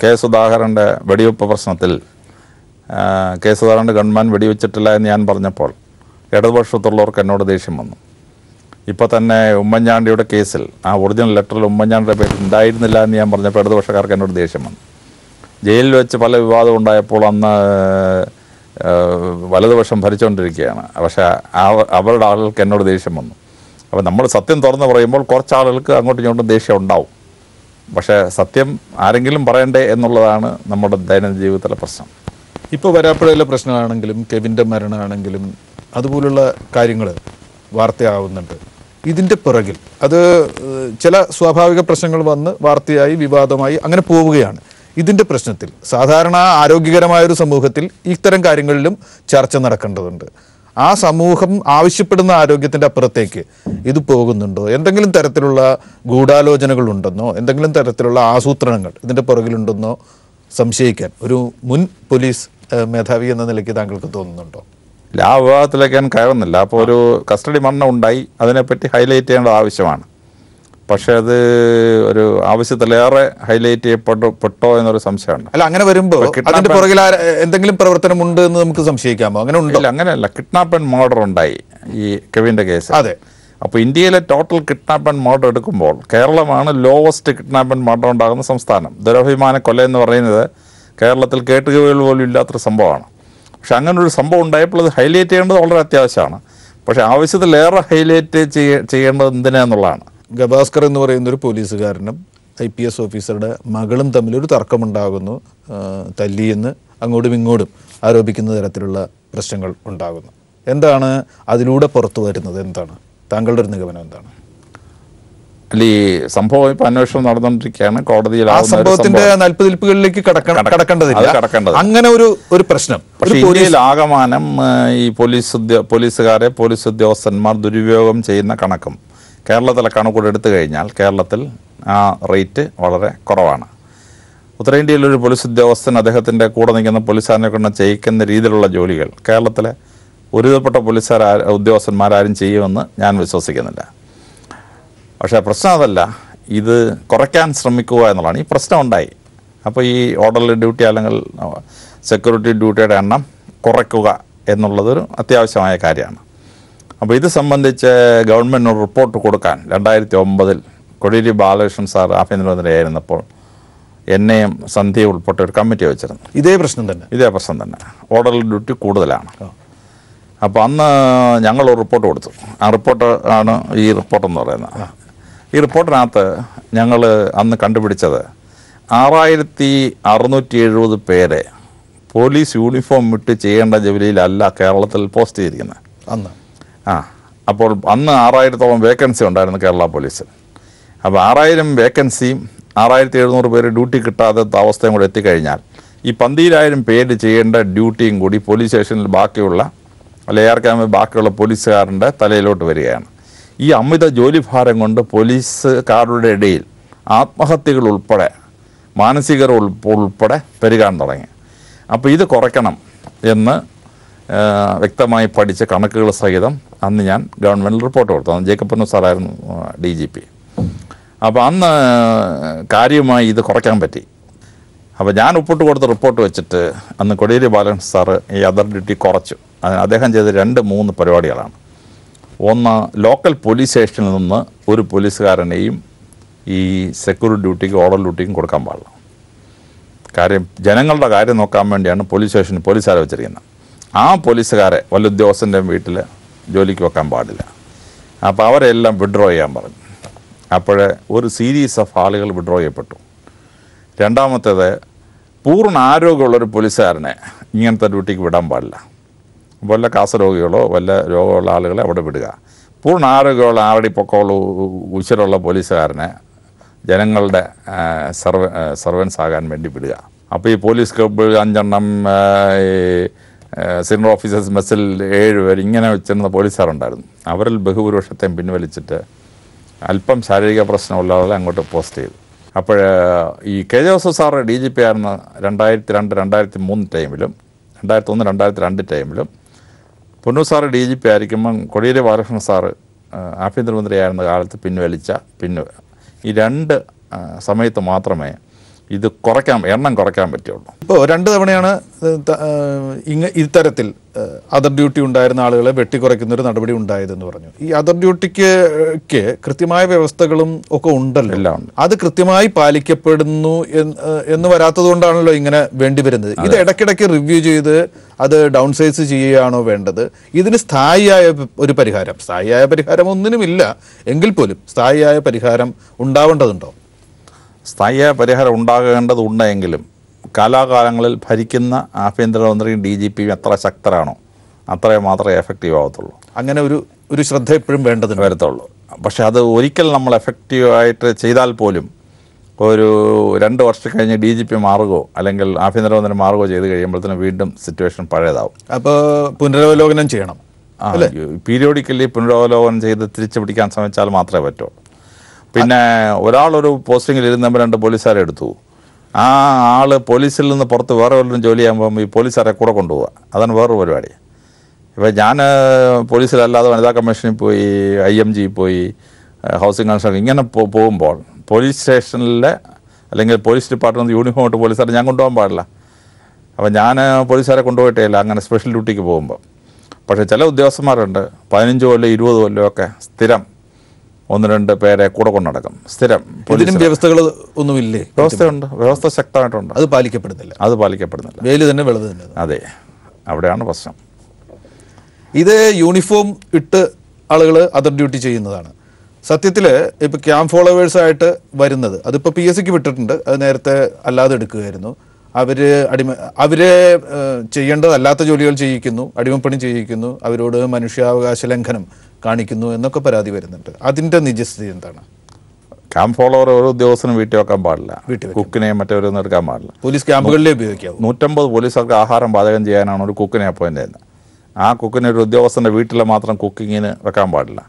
Speaker 2: കെ സുധാകരൻ്റെ വെടിവെപ്പ് പ്രശ്നത്തിൽ കെ സുധാകരൻ്റെ ഗൺമാൻ വെടിവെച്ചിട്ടില്ല എന്ന് ഞാൻ പറഞ്ഞപ്പോൾ ഇടതുപക്ഷത്തുള്ളവർക്ക് എന്നോട് ദേഷ്യം വന്നു. ഇപ്പോൾ തന്നെ ഉമ്മൻചാണ്ടിയുടെ കേസിൽ ആ ഒറിജിനൽ ലെറ്ററിൽ ഉമ്മൻചാണ്ടിയുടെ പേര് ഉണ്ടായിരുന്നില്ല എന്ന് ഞാൻ പറഞ്ഞപ്പോൾ ഇടതുപക്ഷക്കാർക്ക് എന്നോട് ദേഷ്യം വന്നു. ജയിലിൽ വെച്ച് പല വിവാദം ഉണ്ടായപ്പോൾ അന്ന് വലതുപക്ഷം ഭരിച്ചുകൊണ്ടിരിക്കുകയാണ്. പക്ഷേ അവരുടെ ആളുകൾക്ക് എന്നോട് ദേഷ്യം വന്നു. അപ്പോൾ നമ്മൾ സത്യം തുറന്ന് പറയുമ്പോൾ കുറച്ച് ആളുകൾക്ക് അങ്ങോട്ടും ഇങ്ങോട്ടും ദേഷ്യം ഉണ്ടാവും. പക്ഷേ സത്യം ആരെങ്കിലും പറയണ്ടേ എന്നുള്ളതാണ് നമ്മുടെ ദൈനംദിന ജീവിതത്തിലെ പ്രശ്നം.
Speaker 1: ഇപ്പോൾ വരാപ്പുഴയിലെ പ്രശ്നമാണെങ്കിലും കെവിൻ്റെ മരണമാണെങ്കിലും അതുപോലുള്ള കാര്യങ്ങൾ വാർത്തയാവുന്നുണ്ട്. ഇതിൻ്റെ പിറകിൽ അത് ചില സ്വാഭാവിക പ്രശ്നങ്ങൾ വന്ന് വാർത്തയായി വിവാദമായി അങ്ങനെ പോവുകയാണ്. ഇതിൻ്റെ പ്രശ്നത്തിൽ സാധാരണ ആരോഗ്യകരമായൊരു സമൂഹത്തിൽ ഇത്തരം കാര്യങ്ങളിലും ചർച്ച നടക്കേണ്ടതുണ്ട്. ആ സമൂഹം ആവശ്യപ്പെടുന്ന ആരോഗ്യത്തിൻ്റെ അപ്പുറത്തേക്ക് ഇത് പോകുന്നുണ്ടോ? എന്തെങ്കിലും തരത്തിലുള്ള ഗൂഢാലോചനകൾ ഉണ്ടെന്നോ എന്തെങ്കിലും തരത്തിലുള്ള ആസൂത്രണങ്ങൾ ഇതിൻ്റെ പുറകിലുണ്ടെന്നോ സംശയിക്കാൻ ഒരു മുൻ പോലീസ് മേധാവി എന്ന നിലയ്ക്ക് താങ്കൾക്ക് തോന്നുന്നുണ്ടോ?
Speaker 2: ഇല്ല, ആ വിഭാഗത്തിലേക്ക് ഞാൻ കയറുന്നില്ല. അപ്പോൾ ഒരു കസ്റ്റഡി മരണം ഉണ്ടായി, അതിനെപ്പറ്റി ഹൈലൈറ്റ് ചെയ്യേണ്ടത് ആവശ്യമാണ്. പക്ഷേ അത് ഒരു ആവശ്യത്തിലേറെ ഹൈലൈറ്റ് ചെയ്യപ്പെട്ടോ എന്നൊരു സംശയമുണ്ട്.
Speaker 1: അല്ല, അങ്ങനെ വരുമ്പോൾ അതിന്റെ പുറകിൽ എന്തെങ്കിലും പ്രവർത്തനമുണ്ട് എന്ന് നമുക്ക് സംശയിക്കാമോ? അങ്ങനെ ഉണ്ടോ?
Speaker 2: അങ്ങനെയല്ല, കിഡ്നാപ്പ് ആൻഡ് മർഡർ ഉണ്ടായി ഈ കെവിൻ്റെ കേസ്.
Speaker 1: അതെ.
Speaker 2: അപ്പോൾ ഇന്ത്യയിലെ ടോട്ടൽ കിഡ്നാപ്പ് ആൻഡ് മർഡർ എടുക്കുമ്പോൾ കേരളമാണ് ലോവസ്റ്റ് കിഡ്നാപ്പ് ആൻഡ് മർഡർ ഉണ്ടാകുന്ന സംസ്ഥാനം. ദുരഭിമാന കൊല എന്ന് പറയുന്നത് കേരളത്തിൽ കേട്ടുകേൾവി പോലും ഇല്ലാത്തൊരു സംഭവമാണ്. പക്ഷെ അങ്ങനൊരു സംഭവം ഉണ്ടായപ്പോൾ അത് ഹൈലൈറ്റ് ചെയ്യേണ്ടത് വളരെ അത്യാവശ്യമാണ്. പക്ഷേ ആവശ്യത്തിലേറെ ഹൈലൈറ്റ് ചെയ്യേണ്ടത് എന്തിനാന്നുള്ളതാണ്.
Speaker 1: ഗവാസ്കർ എന്ന് പറയുന്നൊരു പോലീസുകാരനും IPS ഓഫീസറുടെ മകളും തമ്മിലൊരു തർക്കമുണ്ടാകുന്നു, തല്ലിയെന്ന് അങ്ങോട്ടും ഇങ്ങോട്ടും ആരോപിക്കുന്ന തരത്തിലുള്ള പ്രശ്നങ്ങൾ ഉണ്ടാകുന്നു. എന്താണ് അതിലൂടെ പുറത്തു വരുന്നത്? എന്താണ് താങ്കളുടെ ഒരു നിഗമനം? എന്താണ്
Speaker 2: അല്ല, ഈ സംഭവം ഇപ്പം അന്വേഷണം നടന്നുകൊണ്ടിരിക്കുകയാണ്. കോടതിയിൽ
Speaker 1: ആ സംഭവത്തിന്റെ നൽപ്പതിൽപ്പുകളിലേക്ക് കടക്കേണ്ടതില്ല. അങ്ങനെ ഒരു പ്രശ്നം.
Speaker 2: പക്ഷേ ഇന്ത്യയിൽ ആകമാനം ഈ പോലീസുകാരെ പോലീസ് ഉദ്യോഗസ്ഥന്മാർ ദുരുപയോഗം ചെയ്യുന്ന കണക്കും കേരളത്തിലെ കണക്കൂടെ എടുത്തു കഴിഞ്ഞാൽ കേരളത്തിൽ ആ റേറ്റ് വളരെ കുറവാണ്. ഉത്തരേന്ത്യയിലൊരു പോലീസ് ഉദ്യോഗസ്ഥൻ അദ്ദേഹത്തിൻ്റെ കൂടെ നിൽക്കുന്ന പോലീസുകാരനെ കൊണ്ട് ചെയ്യിക്കുന്ന രീതിയിലുള്ള ജോലികൾ കേരളത്തിലെ ഒരുവിധപ്പെട്ട ഉദ്യോഗസ്ഥന്മാരാരും ചെയ്യുമെന്ന് ഞാൻ വിശ്വസിക്കുന്നില്ല. പക്ഷേ പ്രശ്നം അതല്ല, ഇത് കുറയ്ക്കാൻ ശ്രമിക്കുക എന്നുള്ളതാണ്. ഈ പ്രശ്നം ഉണ്ടായി. അപ്പോൾ ഈ ഓർഡർലി ഡ്യൂട്ടി അല്ലെങ്കിൽ സെക്യൂരിറ്റി ഡ്യൂട്ടിയുടെ എണ്ണം കുറയ്ക്കുക എന്നുള്ളതൊരു അത്യാവശ്യമായ കാര്യമാണ്. അപ്പോൾ ഇത് സംബന്ധിച്ച് ഗവൺമെൻറ് റിപ്പോർട്ട് കൊടുക്കാൻ 2009 കോടിയേരി ബാലകൃഷ്ണൻ സാർ ആഭ്യന്തരമന്ത്രിയായിരുന്നപ്പോൾ എന്നെയും സന്ധ്യ ഉൾപ്പെട്ട ഒരു കമ്മിറ്റി വെച്ചിരുന്നു.
Speaker 1: ഇതേ പ്രശ്നം തന്നെ
Speaker 2: ഓർഡർലി ഡ്യൂട്ടി കൂടുതലാണ്. അപ്പോൾ അന്ന് ഞങ്ങൾ ഒരു റിപ്പോർട്ട് കൊടുത്തു. ആ റിപ്പോർട്ട് ആണ് ഈ റിപ്പോർട്ടെന്ന് പറയുന്നത്. ഈ റിപ്പോർട്ടിനകത്ത് ഞങ്ങൾ അന്ന് കണ്ടുപിടിച്ചത് 6670 പേരെ പോലീസ് യൂണിഫോം ഇട്ട് ചെയ്യേണ്ട ജോലിയിലല്ല കേരളത്തിൽ പോസ്റ്റ് ചെയ്തിരിക്കുന്നത്
Speaker 1: അന്ന്.
Speaker 2: അപ്പോൾ അന്ന് 6000-ഓളം വേക്കൻസി ഉണ്ടായിരുന്നു കേരള പോലീസിൽ. അപ്പോൾ 6000 വേക്കൻസിയും 6700 പേര് ഡ്യൂട്ടി കിട്ടാത്ത അവസ്ഥയും കൂടെ എത്തിക്കഴിഞ്ഞാൽ ഈ 12000 പേര് ചെയ്യേണ്ട ഡ്യൂട്ടിയും കൂടി പോലീസ് സ്റ്റേഷനിൽ ബാക്കിയുള്ള AR ക്യാമ്പിൽ ബാക്കിയുള്ള പോലീസുകാരൻ്റെ തലയിലോട്ട് വരികയാണ്. ഈ അമിത ജോലിഭാരം കൊണ്ട് പോലീസുകാരുടെ ഇടയിൽ ആത്മഹത്യകൾ ഉൾപ്പെടെ മാനസികർ ഉൾപ്പെടെ പെരുകാൻ തുടങ്ങി. അപ്പോൾ ഇത് കുറയ്ക്കണം എന്ന് വ്യക്തമായി പഠിച്ച കണക്കുകൾ സഹിതം അന്ന് ഞാൻ ഗവൺമെൻറ് റിപ്പോർട്ട് കൊടുത്തു. അന്ന് ജേക്കബ് സാറായിരുന്നു DGP. അപ്പോൾ അന്ന് കാര്യമായി ഇത് കുറയ്ക്കാൻ പറ്റി. അപ്പോൾ ഞാൻ ഒപ്പിട്ട് കൊടുത്ത റിപ്പോർട്ട് വെച്ചിട്ട് അന്ന് കോടിയേരി ബാലകൃഷ്ണൻ സാറ് ഈ അതർ ഡ്യൂട്ടി കുറച്ചു. അദ്ദേഹം ചെയ്ത 2-3 പരിപാടികളാണ്. ഒന്ന്, ലോക്കൽ പോലീസ് സ്റ്റേഷനിൽ നിന്ന് ഒരു പോലീസുകാരനെയും ഈ സെക്യൂരിറ്റി ഡ്യൂട്ടിക്കും ഓർഡർ ഡ്യൂട്ടിക്കും കൊടുക്കാൻ പാടില്ല. കാര്യം ജനങ്ങളുടെ കാര്യം നോക്കാൻ വേണ്ടിയാണ് പോലീസ് സ്റ്റേഷനിൽ പോലീസുകാരെ വെച്ചിരിക്കുന്നത്. ആ പോലീസുകാരെ വല്ല ഉദ്യോഗസ്ഥൻ്റെ വീട്ടിൽ ജോലിക്ക് വെക്കാൻ പാടില്ല. അപ്പോൾ അവരെല്ലാം വിഡ്രോ ചെയ്യാൻ പറഞ്ഞു. അപ്പോൾ ഒരു സീരീസ് ഓഫ് ആളുകൾ വിഡ്രോ ചെയ്യപ്പെട്ടു. രണ്ടാമത്തേത്, പൂർണ്ണ ആരോഗ്യമുള്ളൊരു പോലീസുകാരനെ ഇങ്ങനത്തെ ഡ്യൂട്ടിക്ക് വിടാൻ പാടില്ല. വല്ല കാസരോഗികളോ വല്ല രോഗമുള്ള ആളുകളെ അവിടെ വിടുക. പൂർണ്ണ ആരോഗ്യമുള്ള ആവടിപ്പൊക്കമുള്ള ഉശിരുള്ള പോലീസുകാരനെ ജനങ്ങളുടെ സർവൻസ് ആകാൻ വേണ്ടി വിടുക. അപ്പോൾ ഈ പോലീസ് ക്ലബ്ബ് 5 എണ്ണം, സീനിയർ ഓഫീസേഴ്സ് മെസ്സിൽ 7 പേർ ഇങ്ങനെ വെച്ചിരുന്ന പോലീസുകാരുണ്ടായിരുന്നു. അവരിൽ ബഹുഭൂരിപക്ഷത്തെയും പിൻവലിച്ചിട്ട് അല്പം ശാരീരിക പ്രശ്നമുള്ളവരെ അങ്ങോട്ട് പോസ്റ്റ് ചെയ്തു. അപ്പോൾ ഈ കെ ജോസഫ് സാറ് DGP ആയിരുന്ന 2002-2003 ടൈമിലും 2001-2002 ടൈമിലും പൊന്നു സാറ് DGP ആയിരിക്കുമ്പം കോടിയേരി ബാലകൃഷ്ണൻ സാറ് ആഭ്യന്തരമന്ത്രിയായിരുന്ന കാലത്ത് പിൻവലിച്ച ഈ 2 സമയത്ത് മാത്രമേ ഇത് എണ്ണം കുറയ്ക്കാൻ പറ്റുള്ളൂ.
Speaker 1: ഇപ്പോൾ 2 തവണയാണ് ഇത്തരത്തിൽ അതർ ഡ്യൂട്ടി ഉണ്ടായിരുന്ന ആളുകളെ വെട്ടിക്കുറയ്ക്കുന്നൊരു നടപടി ഉണ്ടായതെന്ന് പറഞ്ഞു. ഈ അതർ ഡ്യൂട്ടിക്ക് കൃത്യമായ വ്യവസ്ഥകളും ഒക്കെ ഉണ്ടല്ലോ,
Speaker 2: എല്ലാം ഉണ്ട്.
Speaker 1: അത് കൃത്യമായി പാലിക്കപ്പെടുന്നു എന്ന് വരാത്തത് കൊണ്ടാണല്ലോ ഇങ്ങനെ വേണ്ടി വരുന്നത്. ഇത് ഇടയ്ക്കിടയ്ക്ക് റിവ്യൂ ചെയ്ത് അത് ഡൗൺ സൈസ് ചെയ്യുകയാണോ വേണ്ടത്? ഇതിന് സ്ഥായിയായ ഒരു പരിഹാരം, സ്ഥായിയായ പരിഹാരം ഒന്നിനുമില്ല എങ്കിൽ പോലും സ്ഥായിയായ പരിഹാരം ഉണ്ടാവേണ്ടതുണ്ടോ?
Speaker 2: സ്ഥായിയായ പരിഹാരം ഉണ്ടാകേണ്ടതുണ്ടെങ്കിലും കാലാകാലങ്ങളിൽ ഭരിക്കുന്ന ആഭ്യന്തരമന്ത്രിയും DGPയും എത്ര ശക്തരാണോ അത്രയും മാത്രമേ എഫക്റ്റീവ് ആവത്തുള്ളൂ.
Speaker 1: അങ്ങനെ ഒരു ശ്രദ്ധ എപ്പോഴും വേണ്ടതിന്
Speaker 2: വരത്തുള്ളൂ. പക്ഷെ അത് ഒരിക്കൽ നമ്മൾ എഫക്റ്റീവായിട്ട് ചെയ്താൽ പോലും ഒരു 2 വർഷം കഴിഞ്ഞ് DGP മാറുകയോ അല്ലെങ്കിൽ ആഭ്യന്തരമന്ത്രി മാറുകയോ ചെയ്ത് കഴിയുമ്പോഴത്തേനും വീണ്ടും സിറ്റുവേഷൻ പഴയതാവും.
Speaker 1: അപ്പോൾ പുനരവലോകനം ചെയ്യണം.
Speaker 2: പീരിയോഡിക്കലി പുനരവലോകനം ചെയ്ത് തിരിച്ചു പിടിക്കാൻ ശ്രമിച്ചാൽ മാത്രമേ പറ്റൂ. പിന്നെ ഒരാളൊരു പോസ്റ്റിങ്ങിൽ ഇരുന്നപ്പോൾ 2 പോലീസുകാരെ എടുത്തു. ആ ആൾ പോലീസിൽ നിന്ന് പുറത്ത് വേറെ വല്ലതും ജോലി ചെയ്യുമ്പോൾ ഈ പോലീസുകാരെ കൂടെ കൊണ്ടുപോവുക, അതാണ് വേറൊരു പരിപാടി. ഇപ്പോൾ ഞാൻ പോലീസിലല്ലാതെ വനിതാ കമ്മീഷനിൽ പോയി, IMG പോയി, ഹൗസിംഗ് കമ്മീഷൻ ഇങ്ങനെ പോകുമ്പോൾ പോലീസ് സ്റ്റേഷനിലെ അല്ലെങ്കിൽ പോലീസ് ഡിപ്പാർട്ട്മെൻറ്റ് യൂണിഫോം ഇട്ട് പോലീസുകാരെ ഞാൻ കൊണ്ടുപോകാൻ പാടില്ല. അപ്പോൾ ഞാൻ പോലീസുകാരെ കൊണ്ടുപോയിട്ടേ ഇല്ല അങ്ങനെ സ്പെഷ്യൽ ഡ്യൂട്ടിക്ക് പോകുമ്പോൾ. പക്ഷേ ചില ഉദ്യോഗസ്ഥന്മാരുണ്ട് 15 കൊല്ലം 20 കൊല്ലമൊക്കെ സ്ഥിരം 1-2 പേരെ കൂടെ കൊണ്ടു നടക്കും. സ്ഥിരം
Speaker 1: വ്യവസ്ഥകൾ ഒന്നുമില്ലേ?
Speaker 2: വ്യവസ്ഥയുണ്ട്, വ്യവസ്ഥ ശക്തമായിട്ടുണ്ട്.
Speaker 1: അത് പാലിക്കപ്പെടുന്നില്ല. വെയിൽ തന്നെ വെളുത് തന്നെ.
Speaker 2: അതെ, അവിടെയാണ് പ്രശ്നം.
Speaker 1: ഇത് യൂണിഫോം ഇട്ട് ആളുകൾ അതർ ഡ്യൂട്ടി ചെയ്യുന്നതാണ്. സത്യത്തിൽ ഇപ്പോൾ ക്യാമ്പ് ഫോളോവേഴ്സായിട്ട് വരുന്നത് അതിപ്പോൾ PSCക്ക് വിട്ടിട്ടുണ്ട്. അത് നേരത്തെ അല്ലാതെ എടുക്കുകയായിരുന്നു. അവരെ ചെയ്യേണ്ടതല്ലാത്ത ജോലികൾ ചെയ്യിക്കുന്നു, അടിമപ്പണി ചെയ്യിക്കുന്നു, അവരോട് മനുഷ്യാവകാശ ലംഘനം കാണിക്കുന്നു എന്നൊക്കെ പരാതി വരുന്നുണ്ട്. അതിൻ്റെ നിജസ്ഥിതി എന്താണ്?
Speaker 2: ക്യാമ്പ് ഫോളോവർ ഓരോ ഉദ്യോഗസ്ഥനും വീട്ടിൽ വെക്കാൻ പാടില്ല, കുക്കിനെയും മറ്റവരൊന്നും എടുക്കാൻ പാടില്ല.
Speaker 1: പോലീസ് ക്യാമ്പുകളിലേ ഉപയോഗിക്കാം.
Speaker 2: 150 പോലീസുകാർക്ക് ആഹാരം പാചകം ചെയ്യാനാണ് ഒരു കുക്കിനെ അപ്പോയിൻ്റ് ചെയ്യുന്നത്. ആ കുക്കിനെ ഒരു ഉദ്യോഗസ്ഥൻ്റെ വീട്ടിൽ മാത്രം കുക്കിങ്ങിന് വെക്കാൻ പാടില്ല.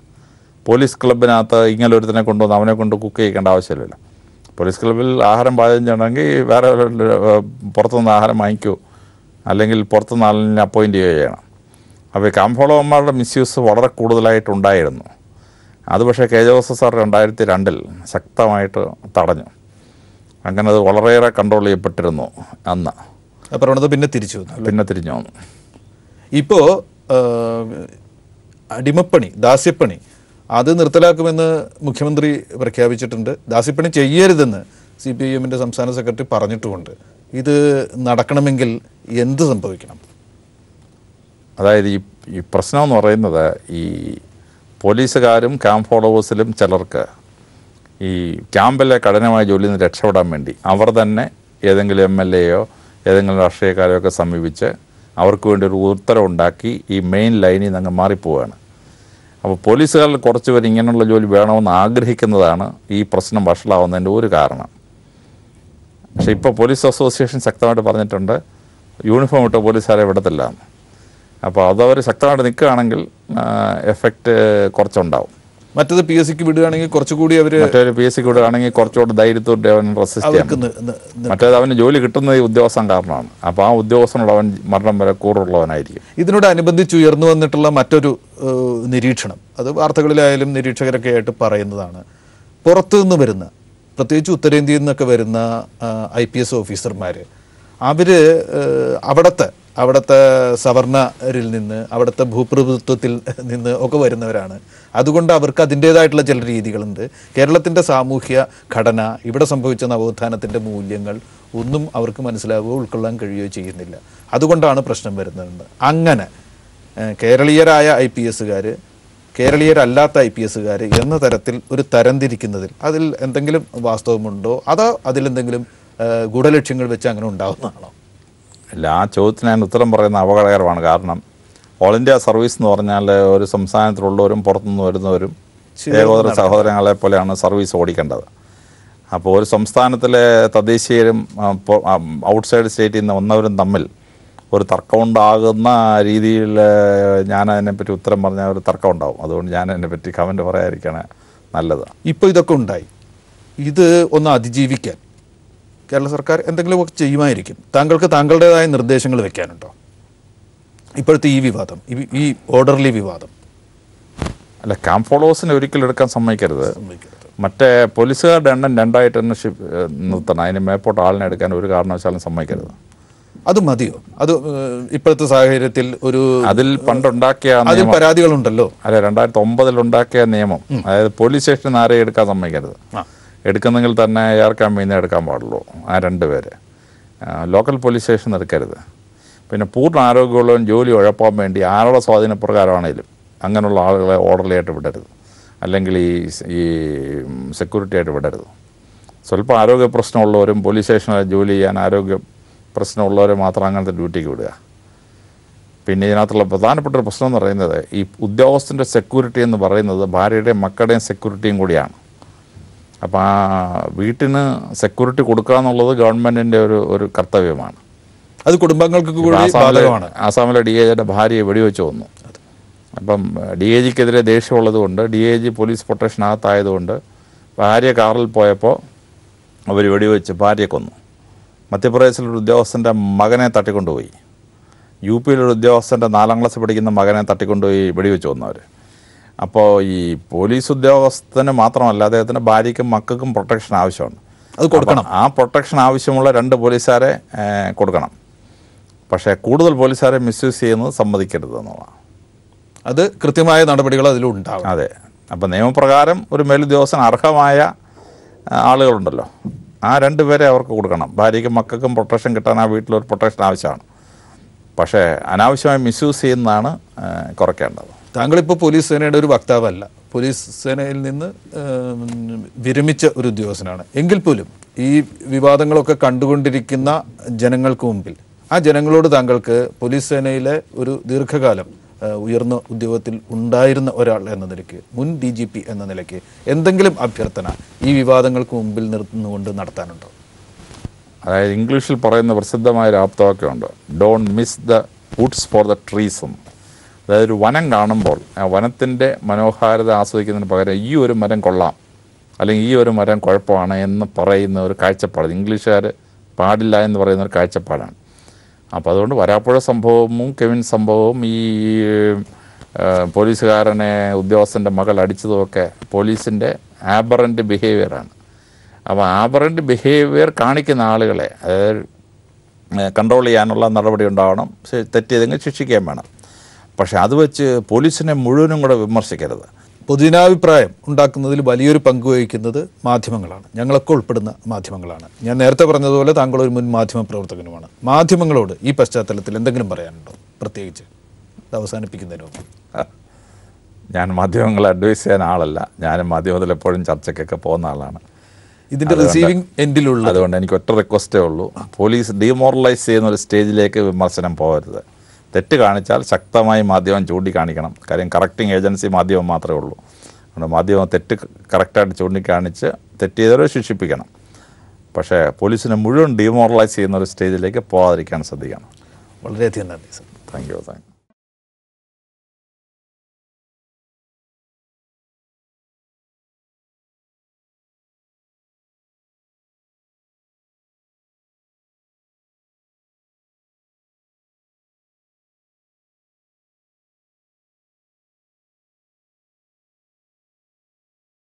Speaker 2: പോലീസ് ക്ലബിനകത്ത് ഇങ്ങനെ ഒരുത്തിനെ കൊണ്ടുവന്ന് അവനെ കൊണ്ട് കുക്ക് ചെയ്യേണ്ട ആവശ്യമില്ല. പോലീസ് ക്ലബിൽ ആഹാരം പാചകം ചെയ്യണമെങ്കിൽ വേറെ പുറത്തുനിന്ന് ആഹാരം വാങ്ങിക്കൂ, അല്ലെങ്കിൽ പുറത്തുനിന്ന് ആളിനെ അപ്പോയിൻ്റ് ചെയ്യണം. അപ്പോൾ ക്യാമ്പ് ഫോളോവർമാരുടെ മിസ്യൂസ് വളരെ കൂടുതലായിട്ടുണ്ടായിരുന്നു. അത് പക്ഷേ KJ ജോസഫ് സാർ 2002 ശക്തമായിട്ട് തടഞ്ഞു. അങ്ങനെ അത് വളരെയേറെ കൺട്രോൾ ചെയ്യപ്പെട്ടിരുന്നു അന്ന്.
Speaker 1: പ്രവണത പിന്നെ തിരിച്ചു
Speaker 2: വന്നു.
Speaker 1: ഇപ്പോൾ അടിമപ്പണി, ദാസ്യപ്പണി അത് നിർത്തലാക്കുമെന്ന് മുഖ്യമന്ത്രി പ്രഖ്യാപിച്ചിട്ടുണ്ട്. ദാസ്യപ്പണി ചെയ്യരുതെന്ന് CPIMൻ്റെ സംസ്ഥാന സെക്രട്ടറി പറഞ്ഞിട്ടുമുണ്ട്. ഇത് നടക്കണമെങ്കിൽ എന്ത് സംഭവിക്കണം?
Speaker 2: അതായത് ഈ പ്രശ്നം എന്ന് പറയുന്നത് ഈ പോലീസുകാരും ക്യാമ്പ് ഫോളോവേഴ്സിലും ചിലർക്ക് ഈ ക്യാമ്പിലെ കഠിനമായ ജോലിയിൽ നിന്ന് രക്ഷപ്പെടാൻ വേണ്ടി അവർ തന്നെ ഏതെങ്കിലും MLAയോ ഏതെങ്കിലും രാഷ്ട്രീയക്കാരെയോ ഒക്കെ സമീപിച്ച് അവർക്ക് വേണ്ടി ഒരു ഉത്തരവുണ്ടാക്കി ഈ മെയിൻ ലൈനിൽ നിന്ന് അങ്ങ് മാറിപ്പോവുകയാണ്. അപ്പോൾ പോലീസുകാരിൽ കുറച്ച് പേർ ഇങ്ങനെയുള്ള ജോലി വേണമെന്ന് ആഗ്രഹിക്കുന്നതാണ് ഈ പ്രശ്നം വഷളാവുന്നതിൻ്റെ ഒരു കാരണം. പക്ഷേ ഇപ്പോൾ പോലീസ് അസോസിയേഷൻ ശക്തമായിട്ട് പറഞ്ഞിട്ടുണ്ട് യൂണിഫോം ഇട്ട പോലീസുകാരെ വിടത്തില്ല എന്ന്. അപ്പോൾ അതവർ ശക്തമായിട്ട് നിൽക്കുകയാണെങ്കിൽ എഫക്റ്റ് കുറച്ചുണ്ടാവും.
Speaker 1: മറ്റത് PSCക്ക് വിടുകയാണെങ്കിൽ കുറച്ചുകൂടി
Speaker 2: മറ്റൊരു PSCക്ക് വിടുകയാണെങ്കിൽ കുറച്ചുകൂടി ധൈര്യത്തോടെ അവൻ റെസിസ്റ്റ് ചെയ്യാൻ. മറ്റേത് അവന് ജോലി കിട്ടുന്നത് ഈ ഉദ്യോഗസ്ഥൻ കാരണമാണ്. അപ്പോൾ ആ ഉദ്യോഗസ്ഥനോട് അവൻ മരണം വരെ കൂറുള്ളവനായിരിക്കും.
Speaker 1: ഇതിനോടനുബന്ധിച്ച് ഉയർന്നു വന്നിട്ടുള്ള മറ്റൊരു നിരീക്ഷണം, അത് വാർത്തകളിലായാലും നിരീക്ഷകരൊക്കെ ആയിട്ട് പറയുന്നതാണ്. പുറത്തുനിന്ന് വരുന്ന, പ്രത്യേകിച്ച് ഉത്തരേന്ത്യയിൽ നിന്നൊക്കെ വരുന്ന IPS ഓഫീസർമാർ അവർ അവിടുത്തെ സവർണരിൽ നിന്ന്, അവിടുത്തെ ഭൂപ്രഭുത്വത്തിൽ നിന്ന് ഒക്കെ വരുന്നവരാണ്. അതുകൊണ്ട് അവർക്ക് അതിൻ്റേതായിട്ടുള്ള ചില രീതികളുണ്ട്. കേരളത്തിൻ്റെ സാമൂഹ്യ ഘടന, ഇവിടെ സംഭവിച്ച നവോത്ഥാനത്തിൻ്റെ മൂല്യങ്ങൾ ഒന്നും അവർക്ക് മനസ്സിലാവുകയോ ഉൾക്കൊള്ളാൻ കഴിയുകയോ ചെയ്യുന്നില്ല. അതുകൊണ്ടാണ് പ്രശ്നം വരുന്നതെന്ന്. അങ്ങനെ കേരളീയരായ IPSകാർ, കേരളീയരല്ലാത്ത IPSകാർ എന്ന തരത്തിൽ ഒരു തരംതിരിക്കുന്നതിൽ അതിൽ എന്തെങ്കിലും വാസ്തവമുണ്ടോ, അതോ അതിലെന്തെങ്കിലും ഗൂഢലക്ഷ്യങ്ങൾ വെച്ച് അങ്ങനെ ഉണ്ടാകുന്നതാണോ?
Speaker 2: അല്ല, ആ ചോദ്യത്തിന് ഞാൻ ഉത്തരം പറയുന്ന അപകടകരമാണ്. കാരണം ഓൾ ഇന്ത്യ സർവീസ് എന്ന് പറഞ്ഞാൽ ഒരു സംസ്ഥാനത്തിലുള്ളവരും പുറത്തുനിന്ന് വരുന്നവരും ഏകോദര സഹോദരങ്ങളെ പോലെയാണ് സർവീസ് ഓടിക്കേണ്ടത്. അപ്പോൾ ഒരു സംസ്ഥാനത്തിലെ തദ്ദേശീയരും ഔട്ട്സൈഡ് സ്റ്റേറ്റിൽ നിന്ന് വന്നവരും തമ്മിൽ ഒരു തർക്കമുണ്ടാകുന്ന രീതിയിൽ ഞാൻ അതിനെപ്പറ്റി ഉത്തരം പറഞ്ഞാൽ ഒരു തർക്കം ഉണ്ടാവും. അതുകൊണ്ട് ഞാൻ അതിനെപ്പറ്റി കമൻറ്റ് പറയാതിരിക്കുകയാണ് നല്ലത്.
Speaker 1: ഇപ്പോൾ ഇതൊക്കെ ഉണ്ടായി, ഇത് ഒന്ന് അതിജീവിക്കാൻ കേരള സർക്കാർ എന്തെങ്കിലുമൊക്കെ ചെയ്യുമായിരിക്കും. താങ്കൾക്ക് താങ്കളുടേതായ നിർദ്ദേശങ്ങൾ വെക്കാനുണ്ടോ ഇപ്പോഴത്തെ ഈ വിവാദം, ഈ ഓർഡർലി വിവാദം?
Speaker 2: അല്ല, ക്യാമ്പ് ഫോളോവേഴ്സിനെ ഒരിക്കലും എടുക്കാൻ സമ്മതിക്കരുത്. മറ്റേ പോലീസുകാരുടെ എണ്ണം 2ആയിട്ട് തന്നെ നിർത്തണം. അതിന് മേപ്പോട്ട് ആളിനെ എടുക്കാൻ ഒരു കാരണവശാലും സമ്മതിക്കരുത്.
Speaker 1: അത് മതിയോ? അത് ഇപ്പോഴത്തെ സാഹചര്യത്തിൽ ഒരു
Speaker 2: അതിൽ പണ്ടുണ്ടാക്കിയ
Speaker 1: അതിൽ പരാതികളുണ്ടല്ലോ.
Speaker 2: അല്ല, 2009 ഉണ്ടാക്കിയ നിയമം, അതായത് പോലീസ് സ്റ്റേഷനിൽ നിന്ന് ആരെയും എടുക്കാൻ സമ്മതിക്കരുത്. എടുക്കുന്നെങ്കിൽ തന്നെ ഏർക്കാൻ മീനെ എടുക്കാൻ പാടുള്ളൂ ആ 2 പേര്. ലോക്കൽ പോലീസ് സ്റ്റേഷൻ എടുക്കരുത്. പിന്നെ പൂർണ്ണ ആരോഗ്യമുള്ളവൻ ജോലി ഉഴപ്പാൻ വേണ്ടി ആരുടെ സ്വാധീനപ്രകാരമാണേലും അങ്ങനെയുള്ള ആളുകളെ ഓർഡർലി ആയിട്ട് വിടരുത്, അല്ലെങ്കിൽ ഈ സെക്യൂരിറ്റി ആയിട്ട് വിടരുത്. സ്വല്പം ആരോഗ്യ പ്രശ്നമുള്ളവരും പോലീസ് സ്റ്റേഷനിൽ ജോലി ചെയ്യാൻ ആരോഗ്യ പ്രശ്നമുള്ളവരെ മാത്രം അങ്ങനത്തെ ഡ്യൂട്ടിക്ക് വിടുക. പിന്നെ ഇതിനകത്തുള്ള പ്രധാനപ്പെട്ട ഒരു പ്രശ്നം എന്ന് പറയുന്നത് ഈ ഉദ്യോഗസ്ഥൻ്റെ സെക്യൂരിറ്റി എന്ന് പറയുന്നത് ഭാര്യയുടെയും മക്കളുടെയും സെക്യൂരിറ്റിയും കൂടിയാണ്. അപ്പോൾ ആ വീട്ടിന് സെക്യൂരിറ്റി കൊടുക്കുക എന്നുള്ളത് ഗവൺമെൻറ്റിൻ്റെ ഒരു കർത്തവ്യമാണ്.
Speaker 1: അത് കുടുംബങ്ങൾക്ക് കൂടി ബാധകമാണ്.
Speaker 2: ആസാമിലെ DIGയുടെ ഭാര്യയെ വെടിവെച്ച് കൊന്നു. അപ്പം DIGക്കെതിരെ ദേഷ്യമുള്ളത് കൊണ്ട് DIG പോലീസ് പ്രൊട്ടക്ഷനകത്തായതുകൊണ്ട് ഭാര്യ കാറിൽ പോയപ്പോൾ അവർ വെടിവെച്ച് ഭാര്യയെ കൊന്നു. മധ്യപ്രദേശിലൊരു ഉദ്യോഗസ്ഥൻ്റെ മകനെ തട്ടിക്കൊണ്ടുപോയി. UPയിലൊരു ഉദ്യോഗസ്ഥൻ്റെ 4ാം ക്ലാസ് പഠിക്കുന്ന മകനെ തട്ടിക്കൊണ്ടുപോയി വെടിവെച്ച് കൊന്നവർ. അപ്പോൾ ഈ പോലീസ് ഉദ്യോഗസ്ഥന് മാത്രമല്ല അദ്ദേഹത്തിൻ്റെ ഭാര്യയ്ക്കും മക്കൾക്കും പ്രൊട്ടക്ഷൻ ആവശ്യമാണ്.
Speaker 1: അത് കൊടുക്കണം.
Speaker 2: ആ പ്രൊട്ടക്ഷൻ ആവശ്യമുള്ള 2 പോലീസുകാരെ കൊടുക്കണം. പക്ഷേ കൂടുതൽ പോലീസുകാരെ മിസ്യൂസ് ചെയ്യുന്നത് സമ്മതിക്കരുത് എന്നുള്ളതാണ്.
Speaker 1: അത് കൃത്യമായ നടപടികൾ അതിലുണ്ടാവും.
Speaker 2: അതെ. അപ്പം നിയമപ്രകാരം ഒരു മേലുദ്യോഗസ്ഥന് അർഹമായ ആളുകളുണ്ടല്ലോ, ആ 2 പേരെ അവർക്ക് കൊടുക്കണം. ഭാര്യയ്ക്കും മക്കൾക്കും പ്രൊട്ടക്ഷൻ കിട്ടാൻ ആ വീട്ടിലൊരു പ്രൊട്ടക്ഷൻ ആവശ്യമാണ്. പക്ഷേ അനാവശ്യമായി മിസ്യൂസ് ചെയ്യുന്നതാണ് കുറയ്ക്കേണ്ടത്.
Speaker 1: താങ്കളിപ്പോൾ പോലീസ് സേനയുടെ ഒരു വക്താവല്ല, പോലീസ് സേനയിൽ നിന്ന് വിരമിച്ച ഒരു ഉദ്യോഗസ്ഥനാണ്. എങ്കിൽ പോലും ഈ വിവാദങ്ങളൊക്കെ കണ്ടുകൊണ്ടിരിക്കുന്ന ജനങ്ങൾക്ക് മുമ്പിൽ ആ ജനങ്ങളോട് താങ്കൾക്ക് പോലീസ് സേനയിലെ ഒരു ദീർഘകാലം ഉയർന്ന ഉദ്യോഗത്തിൽ ഉണ്ടായിരുന്ന ഒരാൾ എന്ന നിലയ്ക്ക്, മുൻ DGP എന്ന നിലയ്ക്ക് എന്തെങ്കിലും അഭ്യർത്ഥന ഈ വിവാദങ്ങൾക്ക് മുമ്പിൽ നിർത്തുന്നുകൊണ്ട് നടത്താനുണ്ടോ?
Speaker 2: അതായത് ഇംഗ്ലീഷിൽ പറയുന്ന പ്രസിദ്ധമായ ഒരു ആപ്തവാക്യമുണ്ട്, don't miss the woods for the trees. അതായത് ഒരു വനം കാണുമ്പോൾ ആ വനത്തിൻ്റെ മനോഹാരിത ആസ്വദിക്കുന്നതിന് പകരം ഈ ഒരു മരം കൊള്ളാം അല്ലെങ്കിൽ ഈ ഒരു മരം കുഴപ്പമാണ് എന്ന് പറയുന്ന ഒരു കാഴ്ചപ്പാട് ഇംഗ്ലീഷുകാർ പാടില്ല എന്ന് പറയുന്ന ഒരു കാഴ്ചപ്പാടാണ്. അപ്പോൾ അതുകൊണ്ട് വരാപ്പുഴ സംഭവവും കെവിൻ സംഭവവും ഈ പോലീസുകാരനെ ഉദ്യോഗസ്ഥൻ്റെ മകൾ അടിച്ചതുമൊക്കെ പോലീസിൻ്റെ ആബറൻ്റ് ബിഹേവിയറാണ്. അപ്പോൾ ആബറൻ്റ് ബിഹേവിയർ കാണിക്കുന്ന ആളുകളെ അതായത് കൺട്രോൾ ചെയ്യാനുള്ള നടപടി ഉണ്ടാവണം. തെറ്റിയതെങ്കിൽ ശിക്ഷിക്കുകയും വേണം. പക്ഷേ അത് വെച്ച് പോലീസിനെ മുഴുവനും കൂടെ വിമർശിക്കരുത്.
Speaker 1: പൊതുജനാഭിപ്രായം ഉണ്ടാക്കുന്നതിൽ വലിയൊരു പങ്ക് വഹിക്കുന്നത് മാധ്യമങ്ങളാണ്. ഞങ്ങളൊക്കെ ഉൾപ്പെടുന്ന മാധ്യമങ്ങളാണ്. ഞാൻ നേരത്തെ പറഞ്ഞതുപോലെ താങ്കൾ ഒരു മുൻ മാധ്യമ പ്രവർത്തകനുമാണ്. മാധ്യമങ്ങളോട് ഈ പശ്ചാത്തലത്തിൽ എന്തെങ്കിലും പറയാനുണ്ടോ? പ്രത്യേകിച്ച് ഇത് അവസാനിപ്പിക്കുന്നതിന് മുമ്പ്.
Speaker 2: ഞാൻ മാധ്യമങ്ങളെ അഡ്വൈസ് ചെയ്യാൻ ആളല്ല. ഞാനും മാധ്യമത്തിൽ എപ്പോഴും ചർച്ചയ്ക്കൊക്കെ പോകുന്ന ആളാണ്.
Speaker 1: ഇതിൻ്റെ റിസീവിംഗ് എൻഡിലുള്ള
Speaker 2: അതുകൊണ്ട് എനിക്ക് ഒറ്റ റിക്വസ്റ്റേ ഉള്ളൂ, പോലീസ് ഡീമോറലൈസ് ചെയ്യുന്ന ഒരു സ്റ്റേജിലേക്ക് വിമർശനം പോകരുത്. തെറ്റ് കാണിച്ചാൽ ശക്തമായി മാധ്യമം ചൂണ്ടിക്കാണിക്കണം. കാര്യം കറക്റ്റിംഗ് ഏജൻസി മാധ്യമം മാത്രമേ ഉള്ളൂ. അതുകൊണ്ട് മാധ്യമം തെറ്റ് കറക്റ്റായിട്ട് ചൂണ്ടിക്കാണിച്ച് തെറ്റ് ചെയ്തവരെ ശിക്ഷിപ്പിക്കണം. പക്ഷേ പോലീസിനെ മുഴുവൻ ഡീമോറലൈസ് ചെയ്യുന്ന ഒരു സ്റ്റേജിലേക്ക് പോകാതിരിക്കാൻ ശ്രദ്ധിക്കണം.
Speaker 1: വളരെയധികം നന്ദി സർ.
Speaker 2: Thank you.